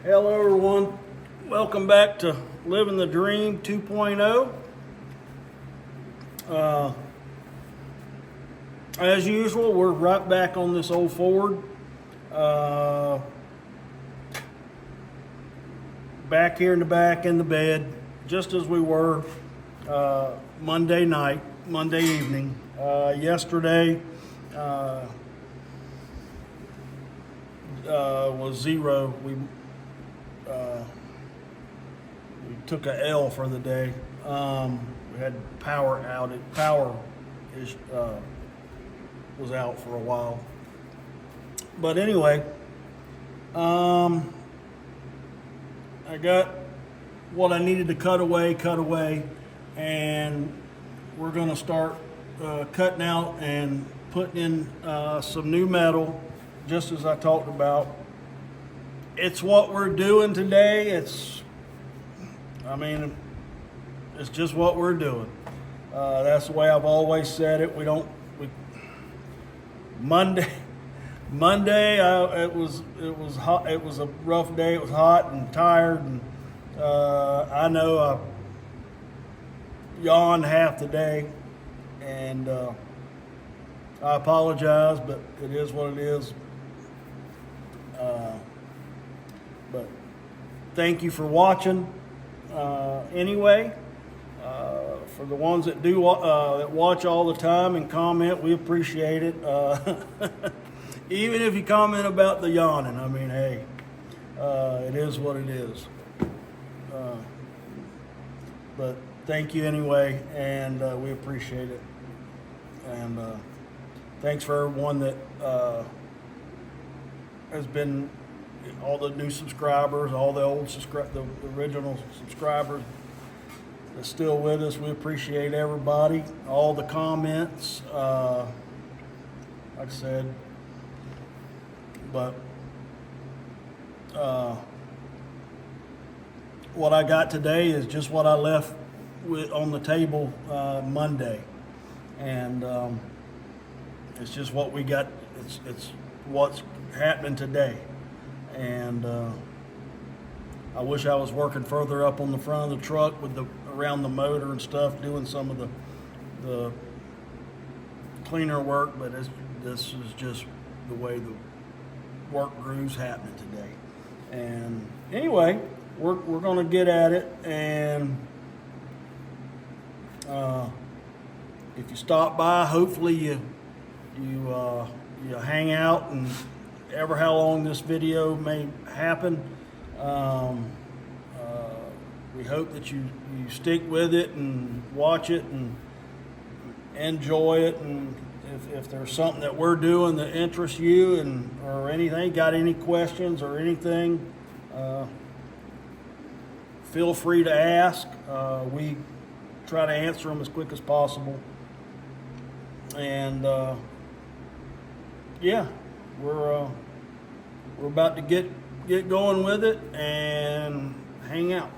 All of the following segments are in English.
Hello everyone, welcome back to Living the Dream 2.0. As usual, we're right back on this old Ford. Back here in the back in the bed, just as we were Monday evening. Yesterday was zero. We took a L for the day. We had power outage. Power was out for a while. But anyway, I got what I needed to cut away, and we're going to start cutting out and putting in some new metal, just as I talked about. It's what we're doing today. It's just what we're doing. That's the way I've always said it. Monday, it was hot. It was a rough day. It was hot and tired, and I know I yawned half the day, and I apologize, but it is what it is. But thank you for watching. Anyway, for the ones that do that watch all the time and comment, we appreciate it. Even if you comment about the yawning, I mean, hey, it is what it is. But thank you anyway, and we appreciate it. And thanks for everyone that has been, all the new subscribers, all the old the original subscribers that's still with us. We appreciate everybody, all the comments, like I said. But what I got today is just what I left on the table Monday, and it's just what we got. It's what's happening today. And I wish I was working further up on the front of the truck with around the motor and stuff, doing some of the cleaner work, but this is just the way the work groove's happening today. And anyway, we're going to get at it. And if you stop by, hopefully you hang out, and ever how long this video may happen, we hope that you stick with it and watch it and enjoy it. And if there's something that we're doing that interests you, or anything, got any questions or anything, feel free to ask. We try to answer them as quick as possible. And yeah, we're about to get going with it and hang out.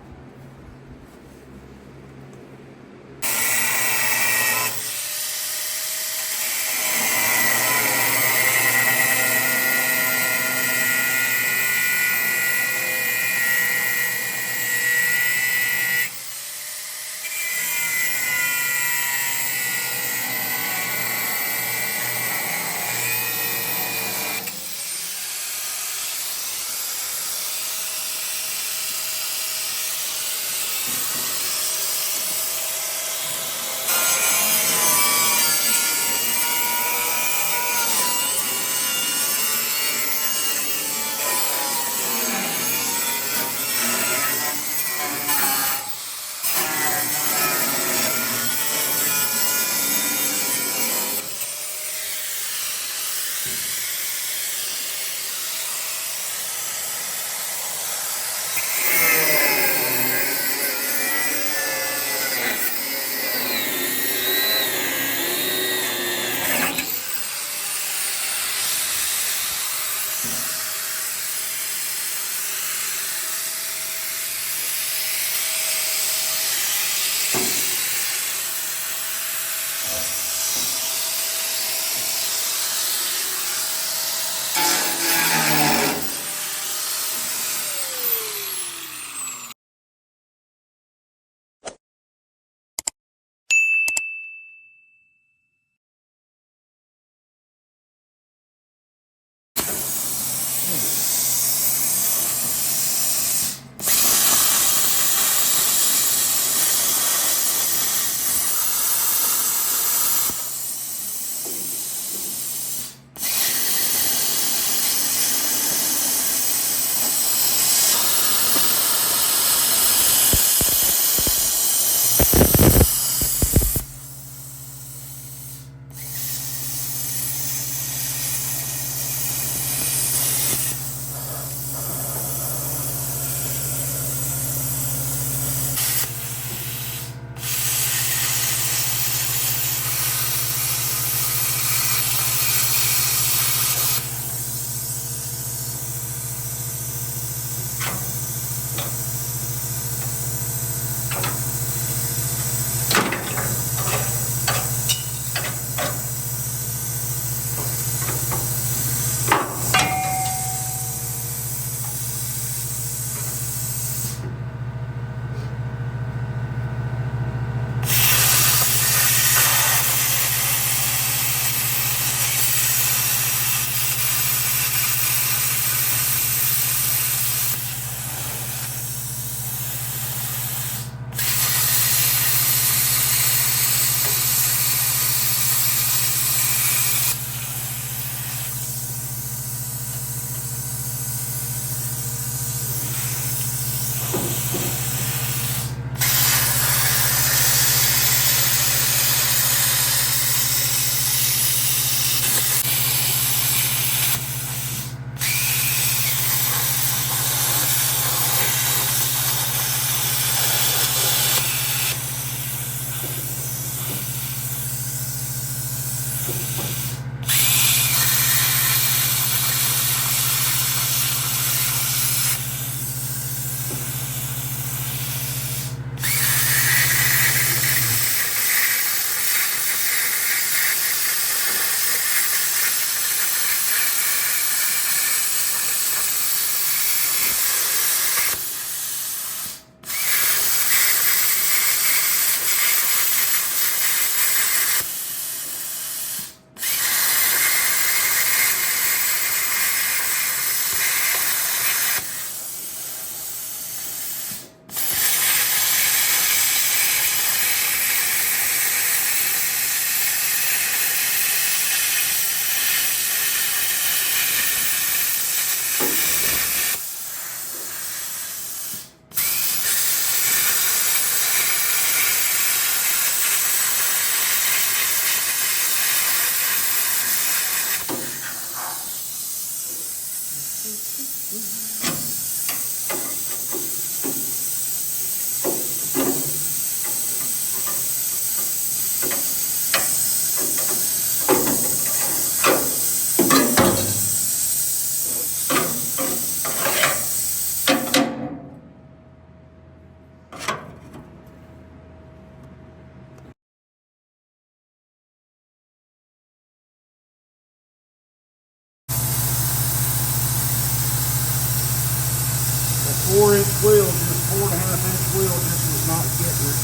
not getting it.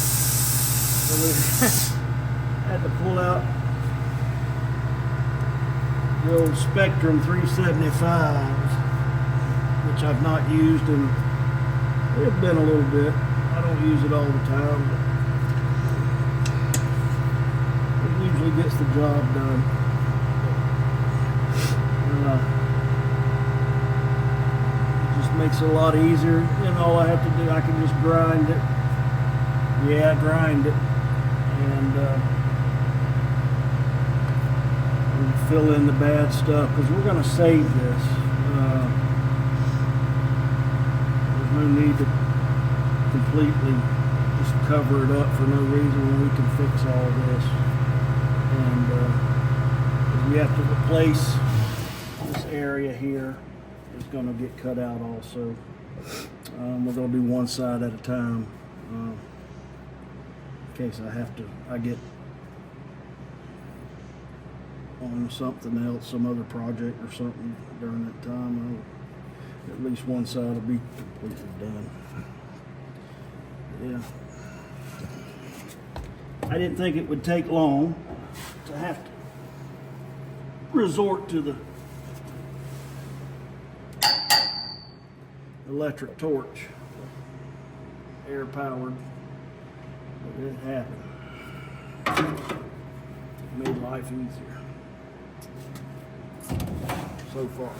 So we had to pull out the old Spectrum 375s, which I've not used in, it's been a little bit. I don't use it all the time, but it usually gets the job done. It just makes it a lot easier. And all I have to do, I can just grind it. Yeah, grind it. And fill in the bad stuff, because we're going to save this. There's no need to completely just cover it up for no reason when we can fix all this. And we have to replace this area here. It's going to get cut out also. We're going to do one side at a time in case I get on something else, some other project or something during that time. At least one side will be completely done. Yeah. I didn't think it would take long to have to resort to the electric torch, air powered, but it happened. It made life easier so far.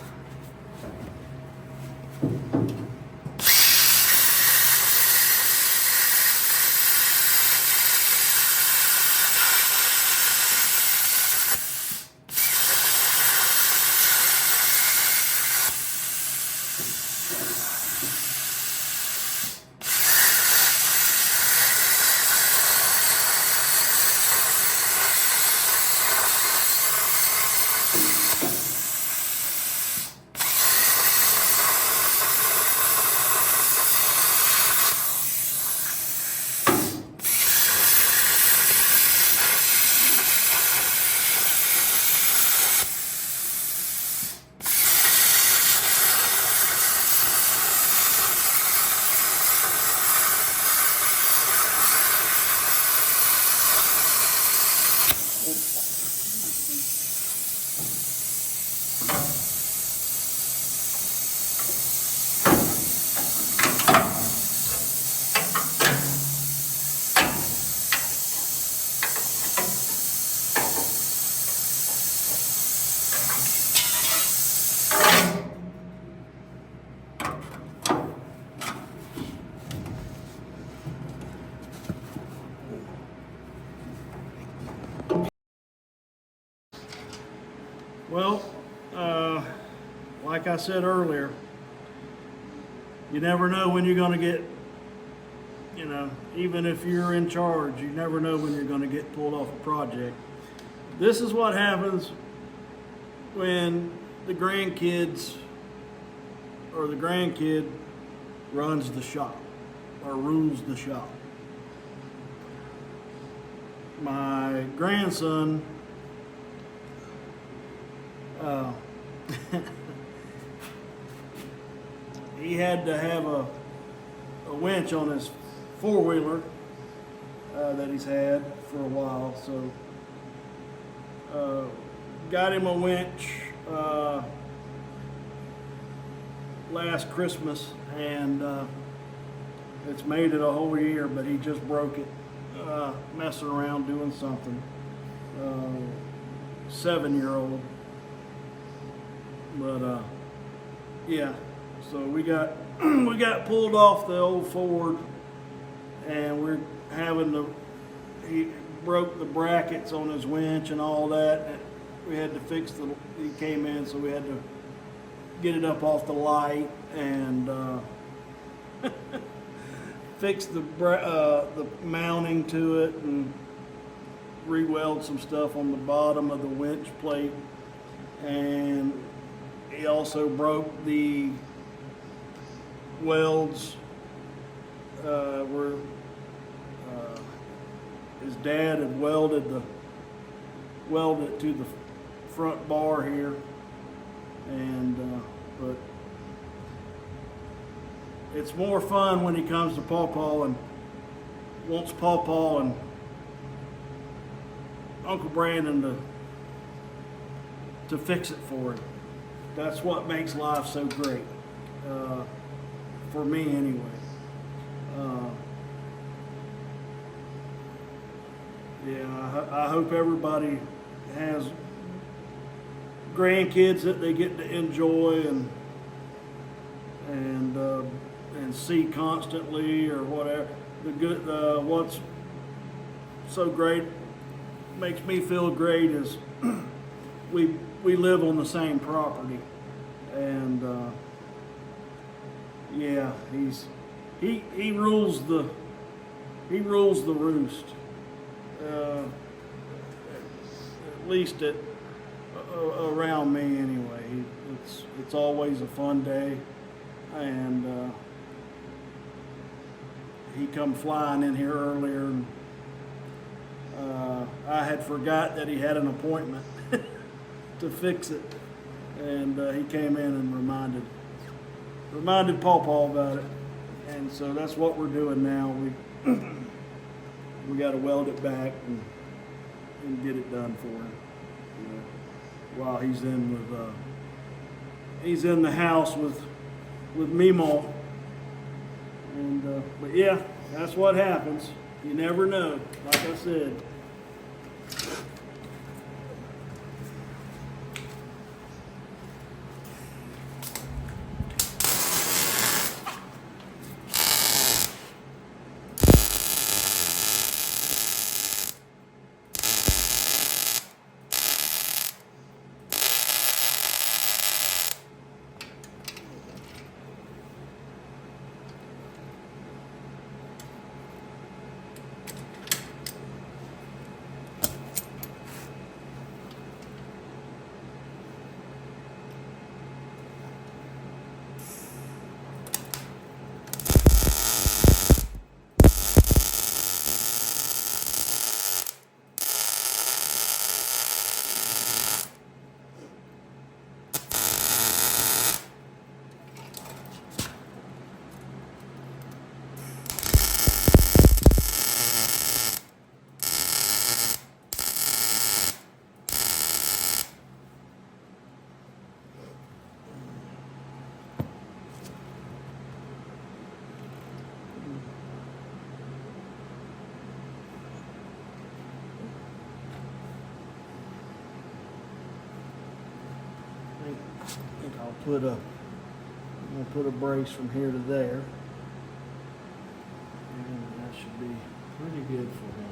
Well, like I said earlier, you never know when you're going to get, even if you're in charge, you never know when you're going to get pulled off a project. This is what happens when the grandkids or the grandkid runs the shop or rules the shop. My grandson he had to have a winch on his four-wheeler that he's had for a while, so got him a winch last Christmas, and it's made it a whole year, but he just broke it messing around doing something. 7-year-old. But yeah, so we got pulled off the old Ford, and we're having to. He broke the brackets on his winch and all that. And we had to fix he came in, so we had to get it up off the light and fix the mounting to it and re-weld some stuff on the bottom of the winch plate. And he also broke the welds where his dad had welded it to the front bar here, and but it's more fun when he comes to Paw Paw and wants Paw Paw and Uncle Brandon to fix it for him. That's what makes life so great, for me anyway. Yeah, I hope everybody has grandkids that they get to enjoy and see constantly or whatever. The good, what's so great, makes me feel great is we live on the same property, and yeah, he rules the roost. At least around me anyway. It's always a fun day, and he come flying in here earlier, and I had forgot that he had an appointment to fix it, and he came in and reminded Paw Paw about it, and so that's what we're doing now. We got to weld it back and get it done for him, you know, while he's in the house with Meemaw. And but yeah, that's what happens. You never know, like I said. I think I'll put a brace from here to there, and that should be pretty good for him.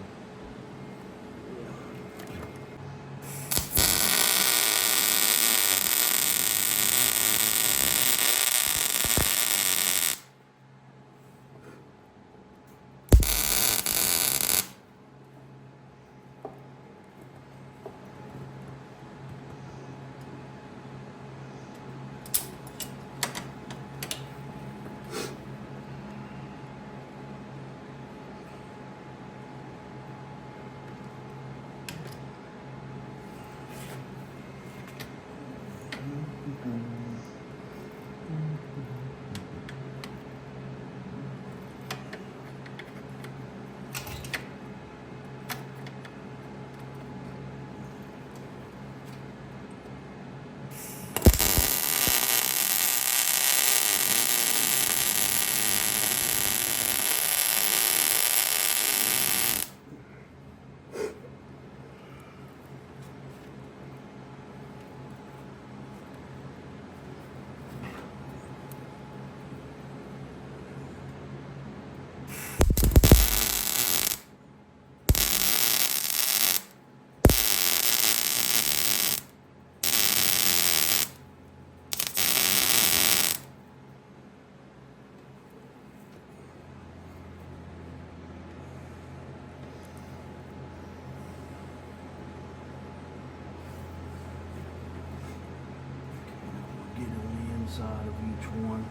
Side of each one.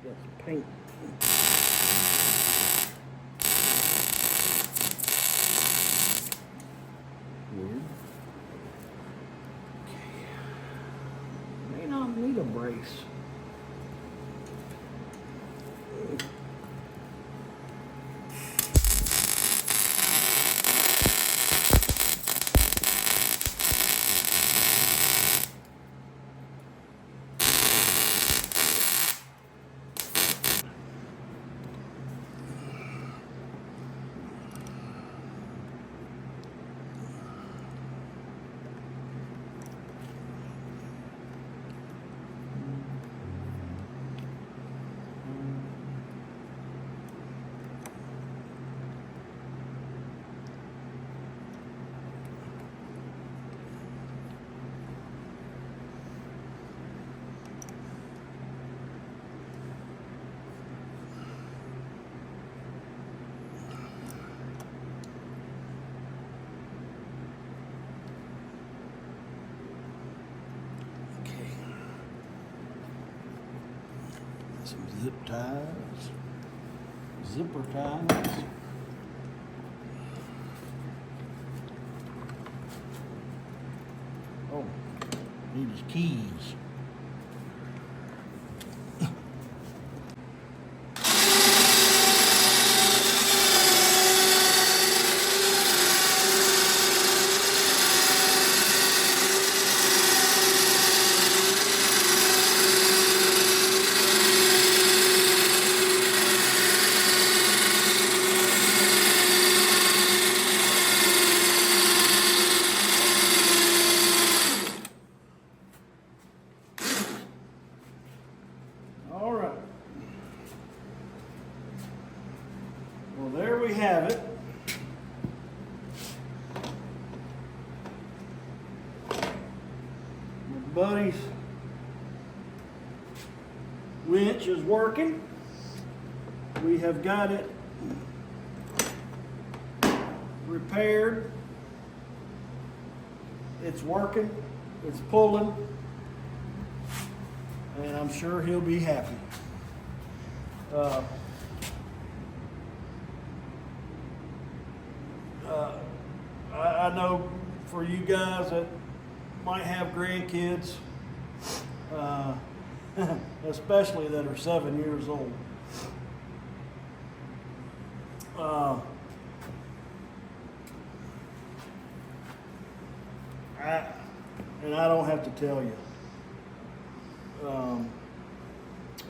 Got some paint. Weird. brace. Some zip ties, zipper ties. Oh, need his keys. All right. Well, there we have it. My buddy's winch is working. We have got it repaired. It's working. It's pulling. And I'm sure he'll be happy. I know for you guys that might have grandkids, especially that are 7 years old, and I don't have to tell you.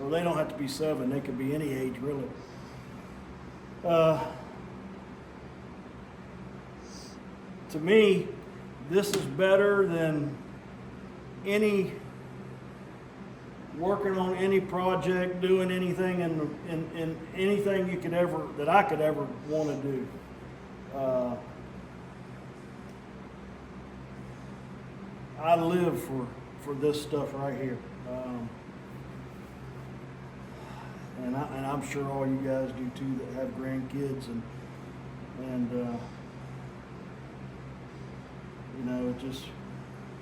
Or they don't have to be 7, they could be any age really. To me, this is better than any working on any project, doing anything in anything you could ever, that I could ever want to do. I live for this stuff right here. And I'm sure all you guys do too that have grandkids, and you know,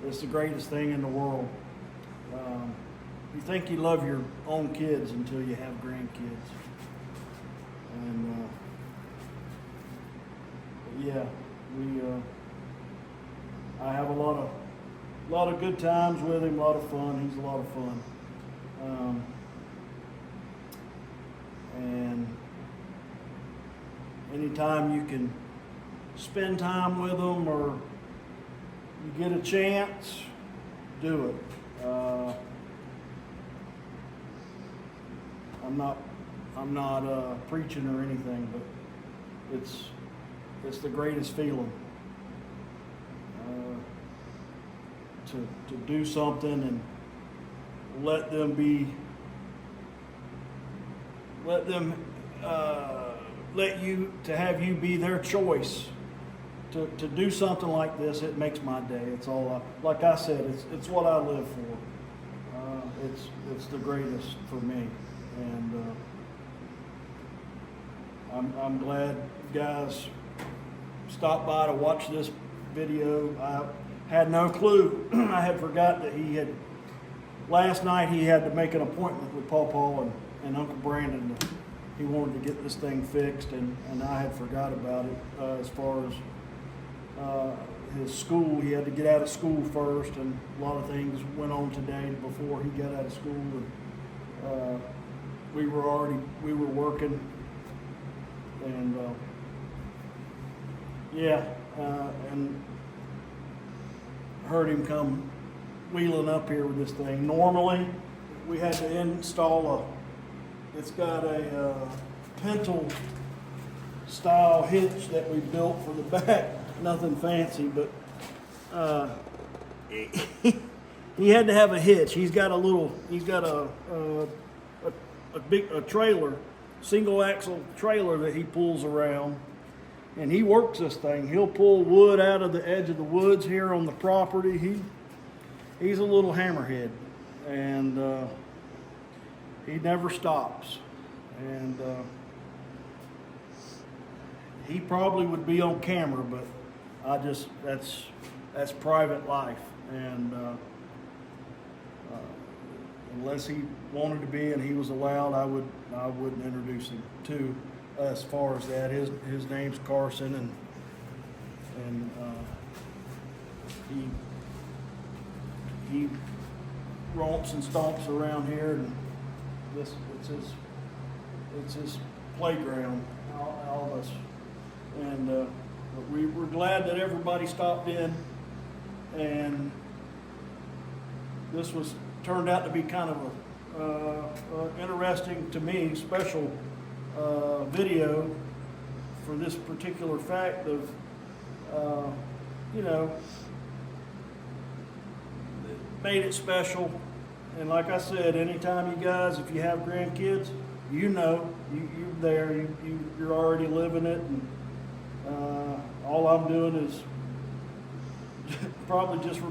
it's the greatest thing in the world. You think you love your own kids until you have grandkids, and yeah, I have a lot of good times with him, a lot of fun. He's a lot of fun. And anytime you can spend time with them or you get a chance, do it. I'm not preaching or anything, but it's the greatest feeling to do something and let them have you be their choice to do something like this. It makes my day. It's all like I said, it's what I live for. It's the greatest for me, and I'm glad you guys stopped by to watch this video. I had no clue. I had forgot that last night he had to make an appointment with Paw and Uncle Brandon. He wanted to get this thing fixed, and I had forgot about it as far as his school. He had to get out of school first, and a lot of things went on today before he got out of school. And we were working, and and heard him come wheeling up here with this thing. Normally, we had to install it's got a pintle style hitch that we built for the back. Nothing fancy, but he had to have a hitch. He's got a big trailer, single axle trailer that he pulls around, and he works this thing. He'll pull wood out of the edge of the woods here on the property. He's a little hammerhead, and he never stops. And he probably would be on camera, but that's private life, and unless he wanted to be and he was allowed, I wouldn't introduce him to as far as that. His name's Carson, and he romps and stomps around here, and it's his playground, all of us. And but we were glad that everybody stopped in, and this turned out to be kind of a interesting, to me, special video for this particular fact of made it special. And like I said, anytime you guys, if you have grandkids, you're there, you're already living it, and all I'm doing is probably just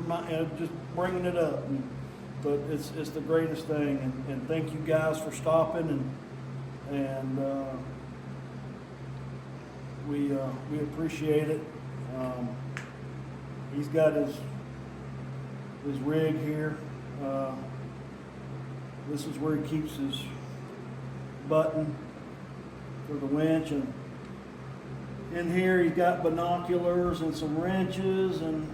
bringing it up. But it's the greatest thing, and thank you guys for stopping, and we appreciate it. He's got his rig here. This is where he keeps his button for the winch, and in here he's got binoculars and some wrenches and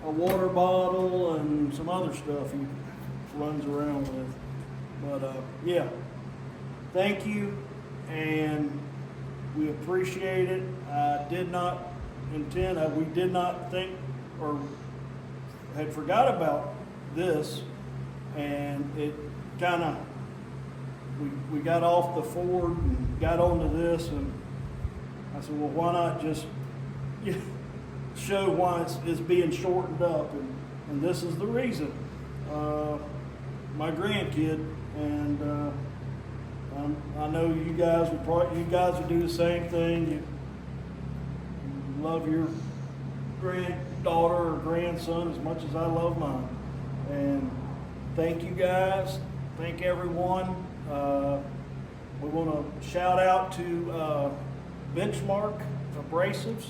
a water bottle and some other stuff he runs around with. But yeah, thank you, and we appreciate it. I did not intend, we did not think or had forgot about this, and it kind of, we got off the Ford and got onto this, and I said, well, why not just show why it's being shortened up, and this is the reason. My grandkid, and I know you guys would do the same thing. You love your granddaughter or grandson as much as I love mine. And thank you guys. Thank everyone. We want to shout out to Benchmark Abrasives.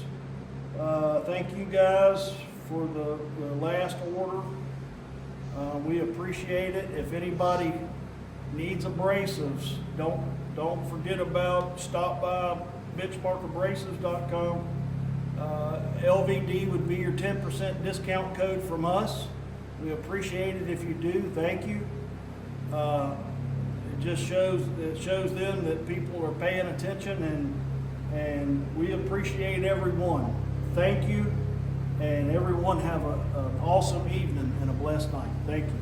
Thank you guys for the last order. We appreciate it. If anybody needs abrasives, don't forget about, stop by benchmarkabrasives.com. LVD would be your 10% discount code from us. We appreciate it if you do. Thank you. It just shows them that people are paying attention, and we appreciate everyone. Thank you, and everyone have an awesome evening and a blessed night. Thank you.